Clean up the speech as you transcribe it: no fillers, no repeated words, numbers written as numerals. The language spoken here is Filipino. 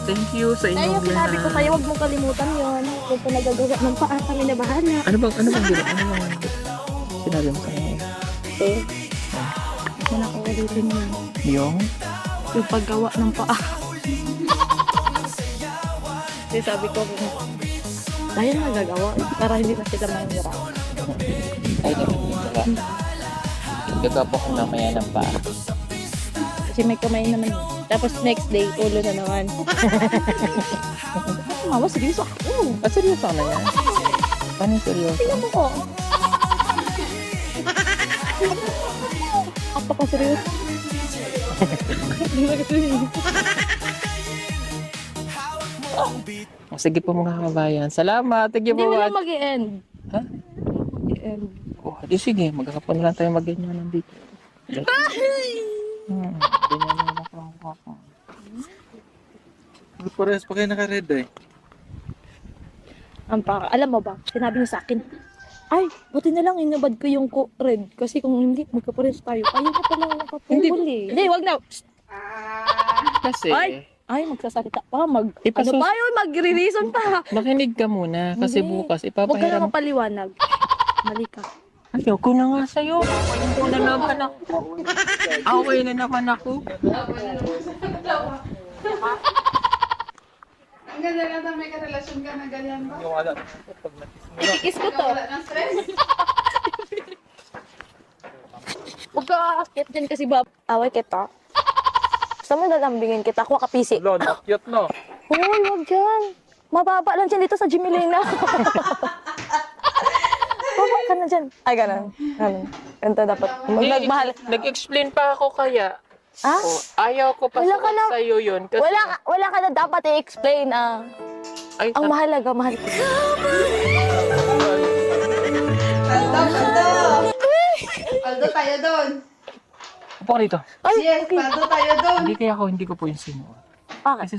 Thank you sa Kaya inyong yung sinabi ko sa'yo, huwag mong kalimutan yun. Huwag ka nagagawa ng paa, kami na bahala. Ano bang sinabi mo sa akin? Eh, hindi na ako ulitin yun. Yung Paggawa ng paa. Kasi sabi ko, dahil nagagawa, para hindi na sila mangyara. ay naman. Gagawa ko mamaya ng paa. Kasi may kamay naman yun. Tapos next day, ulo na naman. Mama, seryoso ako. Seryoso na yan? Paano yung seryoso? Tingnan mo ko. Ako pa seryoso. Sige po mga kabayan. Salamat. Thank you Hindi po. mo lang mag-i-end. Ha? Mag-i-end. Oh, di sige. Magkakapon lang tayo mag-ganyan nandito. Ganyan na ako. Parehas pa kayo naka-red eh. Alam mo ba, sinabi niya sa akin, ay, buti na lang inabad ko yung red. Kasi kung hindi, magkapares tayo. Ayun na pala nakapungol eh. Hindi, wag na. Kasi, Ay, magsasalita pa. Ano Ipasus- pa yun? Magre-reason pa. makinig ka muna. Kasi Hindi. bukas, Huwag ka na ipapahiram. mapaliwanag. Mali ka. Ayoko na nga sa'yo. Ayoko na naman ako. Away na naman ako. Ang ganda lang na may karelasyon ka na ganyan ba? Itikis ko to. Wala ng stress? Huwag ka akit dyan kasi away kita. Gusto mo lalambingin kita? Kuha ka pisi. Lo, cute no? Uy, huwag dyan. Mababa lang dyan dito sa Jimelina. Baba ka na dyan. Ay, ganun. Ganito dapat. Magmahal. Nag-explain pa ako kaya. Ha? Oh, ayaw ko pa Wala ka na- sa'yo yun. Kasi, Wala ka na dapat i-explain. ay, Ang mahalaga, mahal ko. Paldo tayo doon. Upo ka dito. Ay, Yes, okay. paldo tayo doon. Hindi ko po yung sino. Bakit? Kasi